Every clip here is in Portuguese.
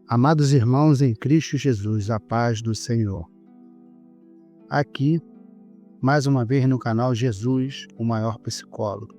Amados irmãos em Cristo Jesus, a paz do Senhor. Aqui, mais uma vez no canal Jesus, o maior psicólogo.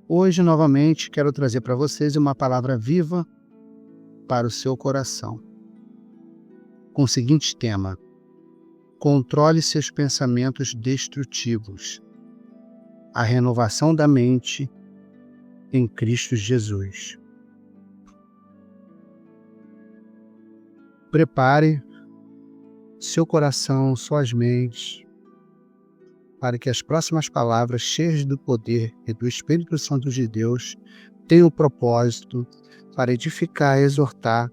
Hoje, novamente, quero trazer para vocês uma palavra viva para o seu coração. Com o seguinte tema: controle seus pensamentos destrutivos. A renovação da mente em Cristo Jesus. Prepare seu coração, suas mentes, para que as próximas palavras, cheias do poder e do Espírito Santo de Deus, tenham o propósito para edificar, exortar,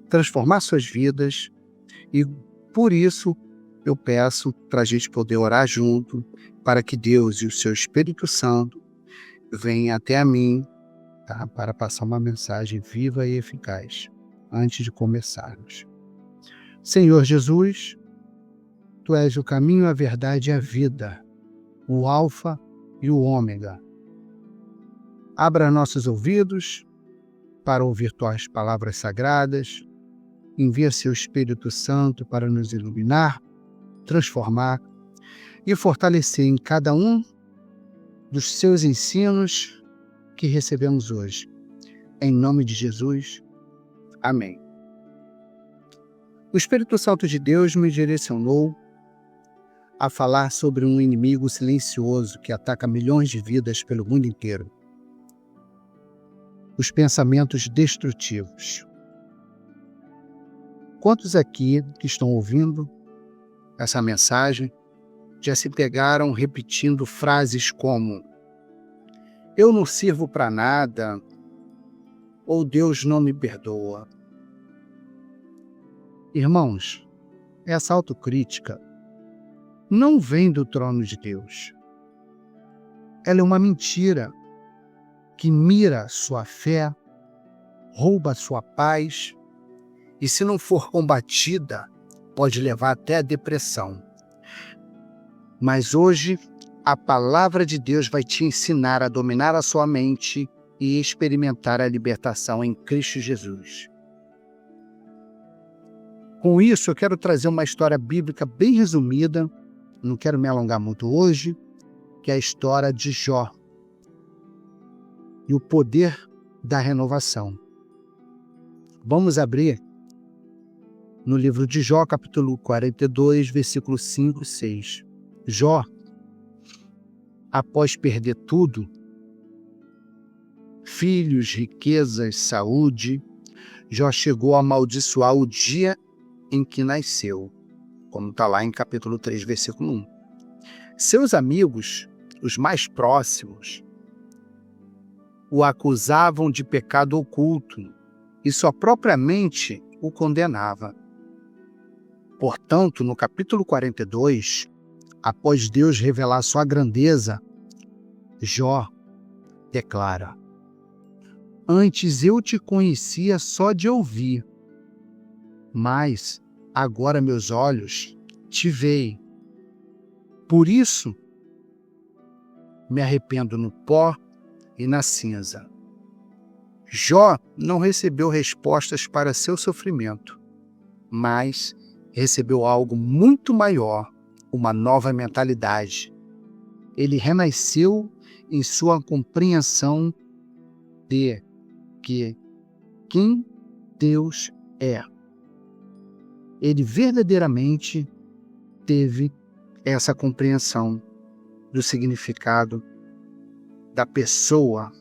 transformar suas vidas. E por isso eu peço para a gente poder orar junto, para que Deus e o seu Espírito Santo venham até a mim, tá? Para passar uma mensagem viva e eficaz, antes de começarmos. Senhor Jesus, Tu és o caminho, a verdade e a vida, o Alfa e o Ômega. Abra nossos ouvidos para ouvir Tuas palavras sagradas, envia Seu Espírito Santo para nos iluminar, transformar e fortalecer em cada um dos Seus ensinos que recebemos hoje. Em nome de Jesus, amém. O Espírito Santo de Deus me direcionou a falar sobre um inimigo silencioso que ataca milhões de vidas pelo mundo inteiro. Os pensamentos destrutivos. Quantos aqui que estão ouvindo essa mensagem já se pegaram repetindo frases como: eu não sirvo para nada, ou Deus não me perdoa? Irmãos, essa autocrítica não vem do trono de Deus. Ela é uma mentira que mira sua fé, rouba sua paz e, se não for combatida, pode levar até a depressão. Mas hoje, a palavra de Deus vai te ensinar a dominar a sua mente e experimentar a libertação em Cristo Jesus. Com isso, eu quero trazer uma história bíblica bem resumida, não quero me alongar muito hoje, que é a história de Jó e o poder da renovação. Vamos abrir no livro de Jó, capítulo 42, versículos 5 e 6. Jó, após perder tudo, filhos, riquezas, saúde, Jó chegou a amaldiçoar o dia em que nasceu, como está lá em capítulo 3, versículo 1. Seus amigos, os mais próximos, o acusavam de pecado oculto e sua própria mente o condenava. Portanto, no capítulo 42, após Deus revelar sua grandeza, Jó declara: antes eu te conhecia só de ouvir, mas agora meus olhos te veem. Por isso, me arrependo no pó e na cinza. Jó não recebeu respostas para seu sofrimento, mas recebeu algo muito maior, uma nova mentalidade. Ele renasceu em sua compreensão de quem Deus é. Ele verdadeiramente teve essa compreensão do significado da pessoa,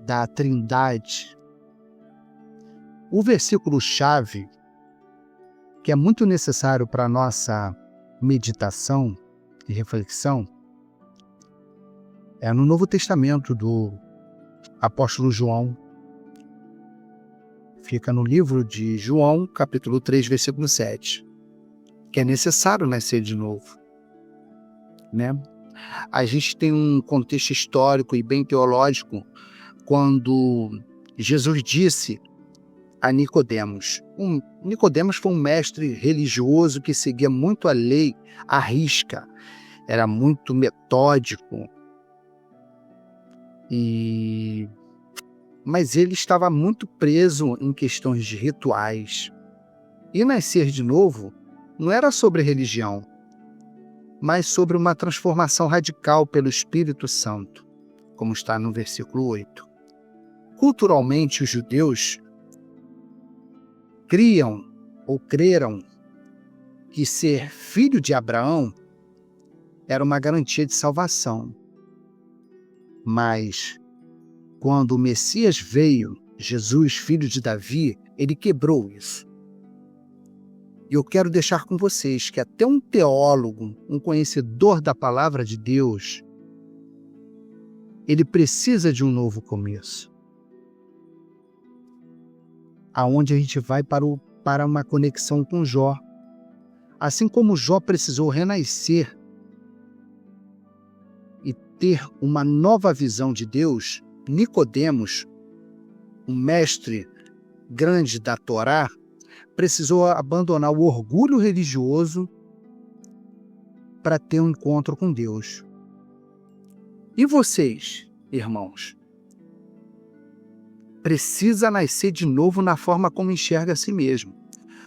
da Trindade. O versículo-chave, que é muito necessário para a nossa meditação e reflexão, é no Novo Testamento do apóstolo João. Fica no livro de João, capítulo 3, versículo 7, que é necessário nascer de novo, né? A gente tem um contexto histórico e bem teológico quando Jesus disse a Nicodemos. Nicodemos foi um mestre religioso que seguia muito a lei à risca, era muito metódico e mas ele estava muito preso em questões de rituais. E nascer de novo não era sobre religião, mas sobre uma transformação radical pelo Espírito Santo, como está no versículo 8. Culturalmente, os judeus criam ou creram que ser filho de Abraão era uma garantia de salvação. Mas, quando o Messias veio, Jesus, filho de Davi, ele quebrou isso. E eu quero deixar com vocês que até um teólogo, um conhecedor da palavra de Deus, ele precisa de um novo começo. Aonde a gente vai para uma conexão com Jó. Assim como Jó precisou renascer e ter uma nova visão de Deus, Nicodemos, um mestre grande da Torá, precisou abandonar o orgulho religioso para ter um encontro com Deus. E vocês, irmãos? Precisa nascer de novo na forma como enxerga a si mesmo.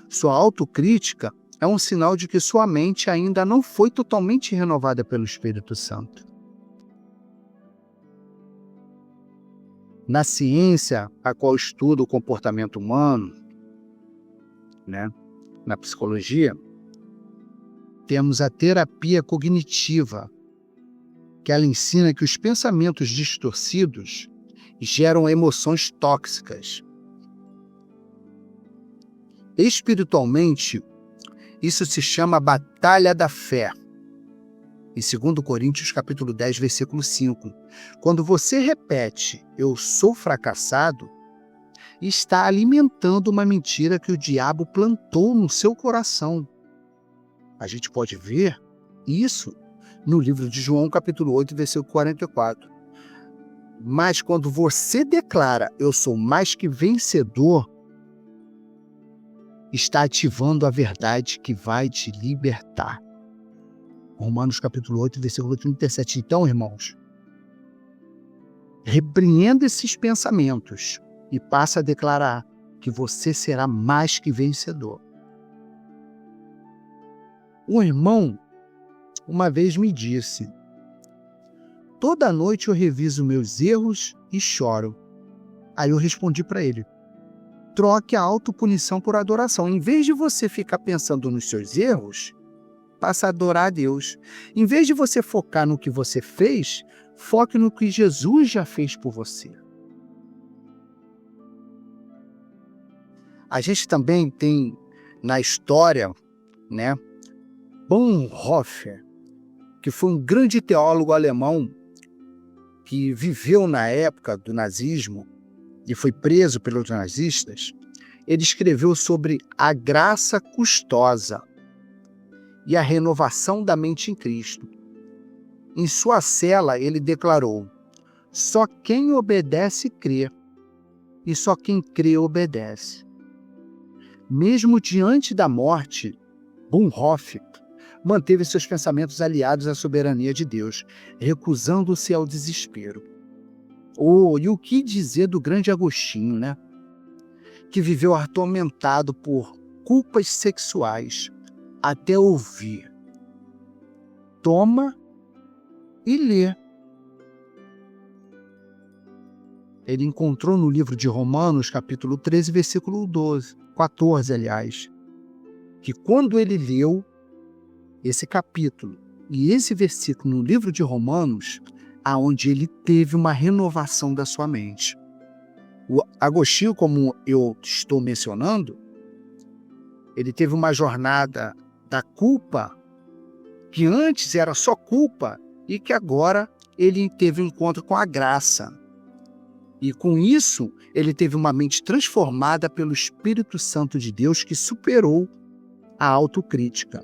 Sua autocrítica é um sinal de que sua mente ainda não foi totalmente renovada pelo Espírito Santo. Na ciência, a qual estuda o comportamento humano, na psicologia, temos a terapia cognitiva, que ela ensina que os pensamentos distorcidos geram emoções tóxicas. Espiritualmente, isso se chama batalha da fé. Em 2 Coríntios capítulo 10, versículo 5. Quando você repete, eu sou fracassado, está alimentando uma mentira que o diabo plantou no seu coração. A gente pode ver isso no livro de João, capítulo 8, versículo 44. Mas quando você declara, eu sou mais que vencedor, está ativando a verdade que vai te libertar. Romanos capítulo 8, versículo 37. Então, irmãos, repreenda esses pensamentos e passa a declarar que você será mais que vencedor. Um irmão uma vez me disse: toda noite eu reviso meus erros e choro. Aí eu respondi para ele: troque a autopunição por adoração. Em vez de você ficar pensando nos seus erros, passa a adorar a Deus. Em vez de você focar no que você fez, foque no que Jesus já fez por você. A gente também tem na história, Bonhoeffer, que foi um grande teólogo alemão que viveu na época do nazismo e foi preso pelos nazistas. Ele escreveu sobre a graça custosa e a renovação da mente em Cristo. Em sua cela, ele declarou: só quem obedece crê, e só quem crê obedece. Mesmo diante da morte, Bonhoeffer manteve seus pensamentos aliados à soberania de Deus, recusando-se ao desespero. E o que dizer do grande Agostinho, que viveu atormentado por culpas sexuais, até ouvir: toma e lê. Ele encontrou no livro de Romanos, capítulo 13, versículo 14, que quando ele leu esse capítulo e esse versículo no livro de Romanos, aonde ele teve uma renovação da sua mente. O Agostinho, como eu estou mencionando, ele teve uma jornada da culpa, que antes era só culpa, e que agora ele teve um encontro com a graça. E com isso, ele teve uma mente transformada pelo Espírito Santo de Deus, que superou a autocrítica.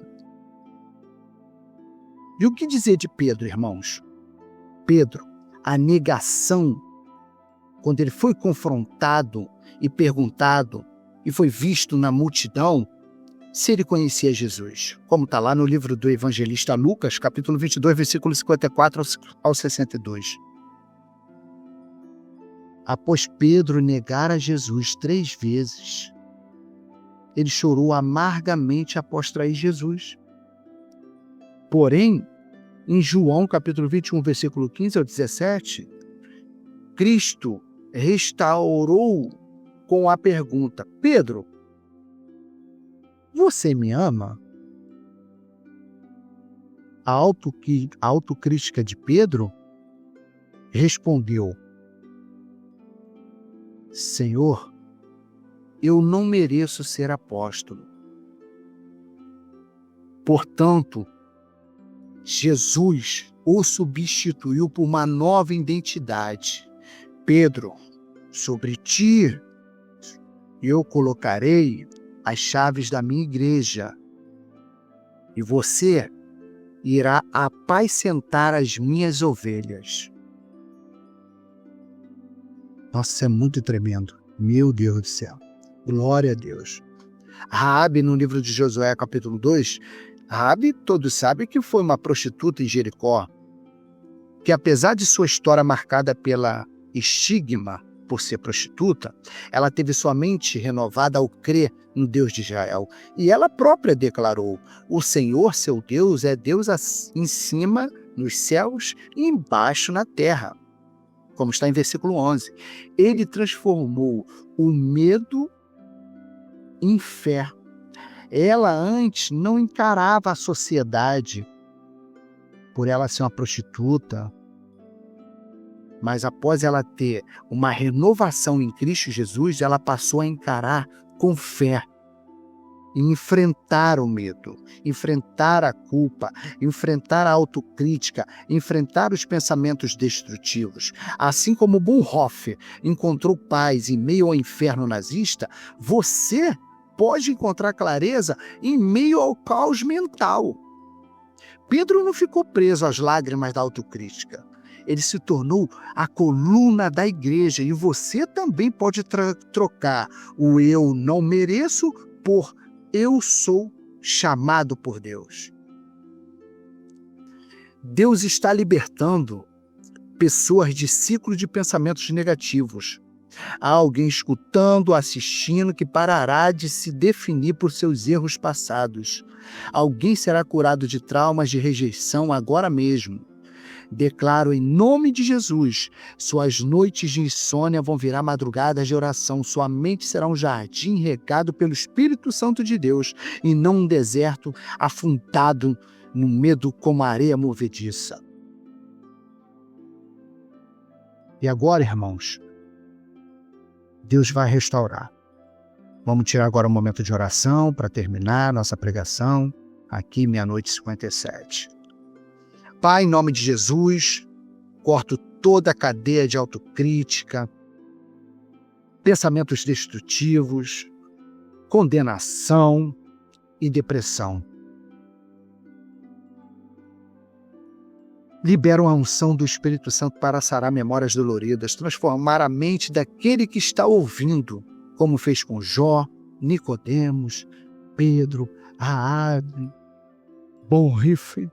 E o que dizer de Pedro, irmãos? Pedro, a negação, quando ele foi confrontado e perguntado, e foi visto na multidão, se ele conhecia Jesus, como está lá no livro do evangelista Lucas, capítulo 22, versículo 54 ao 62. após Pedro negar a Jesus 3 vezes, ele chorou amargamente após trair Jesus. Porém, em João capítulo 21, versículo 15 ao 17, Cristo restaurou com a pergunta: Pedro, você me ama? A autocrítica de Pedro respondeu: Senhor, eu não mereço ser apóstolo. Portanto, Jesus o substituiu por uma nova identidade. Pedro, sobre ti eu colocarei as chaves da minha igreja, e você irá apacentar as minhas ovelhas. Nossa, isso é muito tremendo. Meu Deus do céu. Glória a Deus. Raabe, no livro de Josué, capítulo 2, Raabe, todos sabem que foi uma prostituta em Jericó, que apesar de sua história marcada pela estigma por ser prostituta, ela teve sua mente renovada ao crer no Deus de Israel. E ela própria declarou: o Senhor, seu Deus, é Deus em cima, nos céus, e embaixo na terra. Como está em versículo 11. Ele transformou o medo em fé. Ela antes não encarava a sociedade por ela ser uma prostituta, mas após ela ter uma renovação em Cristo Jesus, ela passou a encarar com fé, e enfrentar o medo, enfrentar a culpa, enfrentar a autocrítica, enfrentar os pensamentos destrutivos. Assim como Bonhoeffer encontrou paz em meio ao inferno nazista, você pode encontrar clareza em meio ao caos mental. Pedro não ficou preso às lágrimas da autocrítica. Ele se tornou a coluna da igreja, e você também pode trocar o eu não mereço por eu sou chamado por Deus. Deus está libertando pessoas de ciclo de pensamentos negativos. Há alguém escutando, assistindo, que parará de se definir por seus erros passados. Alguém será curado de traumas de rejeição agora mesmo. Declaro em nome de Jesus, suas noites de insônia vão virar madrugadas de oração, sua mente será um jardim regado pelo Espírito Santo de Deus e não um deserto afundado no medo como areia movediça. E agora, irmãos, Deus vai restaurar. Vamos tirar agora um momento de oração para terminar nossa pregação, aqui 00:57. Pai, em nome de Jesus, corto toda a cadeia de autocrítica, pensamentos destrutivos, condenação e depressão. Libero a unção do Espírito Santo para sarar memórias doloridas, transformar a mente daquele que está ouvindo, como fez com Jó, Nicodemos, Pedro, Raabe, Bonhoeffer.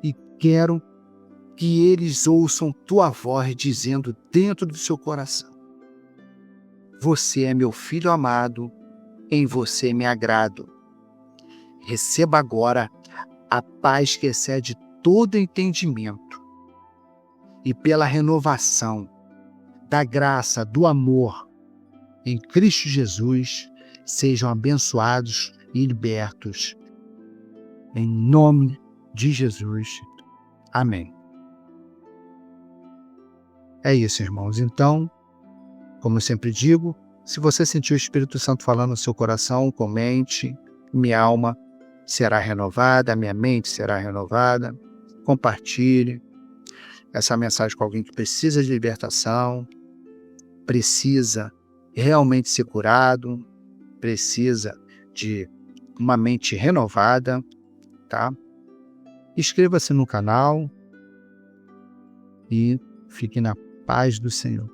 E quero que eles ouçam tua voz dizendo dentro do seu coração: você é meu filho amado, em você me agrado. Receba agora a paz que excede todo entendimento, e pela renovação da graça, do amor em Cristo Jesus, sejam abençoados e libertos. Em nome de Jesus. Amém. É isso, irmãos. Então, como eu sempre digo, se você sentiu o Espírito Santo falando no seu coração, comente. Minha alma será renovada, minha mente será renovada. Compartilhe essa mensagem com alguém que precisa de libertação, precisa realmente ser curado, precisa de uma mente renovada, tá? Inscreva-se no canal e fique na paz do Senhor.